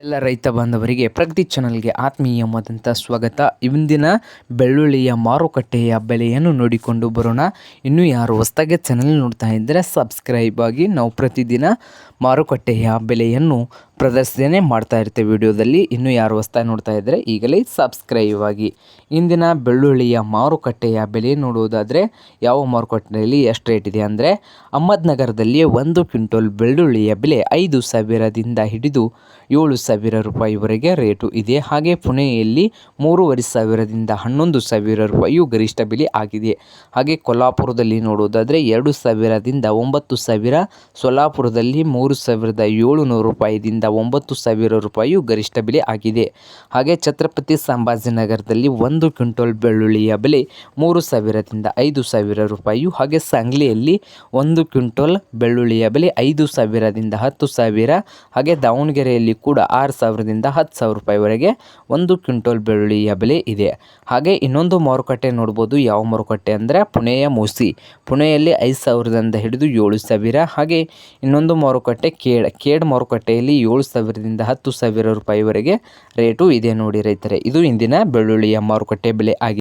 ಎಲ್ಲ ರೈತ ಬಾಂಧವರಿಗೆ ಪ್ರಗತಿ ಚಾನಲ್ಗೆ ಆತ್ಮೀಯವಾದಂಥ ಸ್ವಾಗತ. ಇಂದಿನ ಬೆಳ್ಳುಳ್ಳಿಯ ಮಾರುಕಟ್ಟೆಯ ಬೆಲೆಯನ್ನು ನೋಡಿಕೊಂಡು ಬರೋಣ. ಇನ್ನೂ ಯಾರು ಹೊಸದಾಗಿ ಚಾನಲ್ ನೋಡ್ತಾ ಇದ್ದರೆ ಸಬ್ಸ್ಕ್ರೈಬ್ ಆಗಿ. ನಾವು ಪ್ರತಿದಿನ ಮಾರುಕಟ್ಟೆಯ ಬೆಲೆಯನ್ನು ಪ್ರದರ್ಶನ ಮಾಡ್ತಾ ಇರ್ತೇವೆ ವಿಡಿಯೋದಲ್ಲಿ. ಇನ್ನೂ ಯಾರು ಹೊಸದಾಗಿ ನೋಡ್ತಾ ಇದ್ದರೆ ಈಗಲೇ ಸಬ್ಸ್ಕ್ರೈಬ್ ಆಗಿ. ಇಂದಿನ ಬೆಳ್ಳುಳ್ಳಿಯ ಮಾರುಕಟ್ಟೆಯ ಬೆಲೆ ನೋಡುವುದಾದರೆ ಯಾವ ಮಾರುಕಟ್ಟೆಯಲ್ಲಿ ಎಷ್ಟು ರೇಟ್ ಇದೆ ಅಂದರೆ, ಅಹಮದ್ನಗರದಲ್ಲಿ 1 ಕ್ವಿಂಟಲ್ ಬೆಳ್ಳುಳ್ಳಿಯ ಬೆಲೆ 5,000ದಿಂದ ಹಿಡಿದು 7,000 ರೂಪಾಯಿವರೆಗೆ ರೇಟು ಇದೆ. ಹಾಗೆ ಪುಣೆಯಲ್ಲಿ 3,500ದಿಂದ 11,000 ರೂಪಾಯಿಯು ಗರಿಷ್ಠ ಬೆಲೆ ಆಗಿದೆ. ಹಾಗೆ ಕೊಲ್ಹಾಪುರದಲ್ಲಿ ನೋಡುವುದಾದರೆ 2,000ದಿಂದ 9,000, ಸೊಲ್ಲಾಪುರದಲ್ಲಿ 3,700 ರೂಪಾಯಿದಿಂದ 9,000 ರೂಪಾಯಿಯು ಗರಿಷ್ಠ ಬೆಲೆ ಆಗಿದೆ. ಹಾಗೆ ಛತ್ರಪತಿ ಸಂಭಾಜಿನಗರದಲ್ಲಿ 1 ಕ್ವಿಂಟಲ್ ಬೆಳ್ಳುಳ್ಳಿಯ ಬೆಲೆ 3,000ದಿಂದ 5,000 ರೂಪಾಯಿಯು. ಹಾಗೆ ಸಾಂಗ್ಲಿಯಲ್ಲಿ 1 ಕ್ವಿಂಟಲ್ ಬೆಳ್ಳುಳ್ಳಿಯ ಬೆಲೆ 5,000ದಿಂದ 10,000. ಹಾಗೆ ದಾವಣಗೆರೆಯಲ್ಲಿ ಕೂಡ 6,000ದಿಂದ 10,000 ರೂಪಾಯಿವರೆಗೆ 1 ಕ್ವಿಂಟಲ್ ಬೆಳ್ಳುಳ್ಳಿಯ ಬೆಲೆ ಇದೆ. ಹಾಗೆ ಇನ್ನೊಂದು ಮಾರುಕಟ್ಟೆ ನೋಡ್ಬೋದು. ಯಾವ ಮಾರುಕಟ್ಟೆ ಅಂದರೆ ಪುಣೆಯ ಮೂಸಿ. ಪುಣೆಯಲ್ಲಿ 5,000ದಿಂದ ಹಿಡಿದು 7,000. ಹಾಗೆ ಇನ್ನೊಂದು ಮಾರುಕಟ್ಟೆ ಕೇಡ್ ಮಾರುಕಟ್ಟೆಯಲ್ಲಿ 7,000ದಿಂದ 10,000 ರೂಪಾಯಿವರೆಗೆ ರೇಟು ಇದೆ ನೋಡಿ ರೈತರೆ. ಇದು ಇಂದಿನ ಬೆಳ್ಳುಳ್ಳಿಯ ಮಾರುಕಟ್ಟೆ ಬೆಲೆ ಆಗಿದೆ.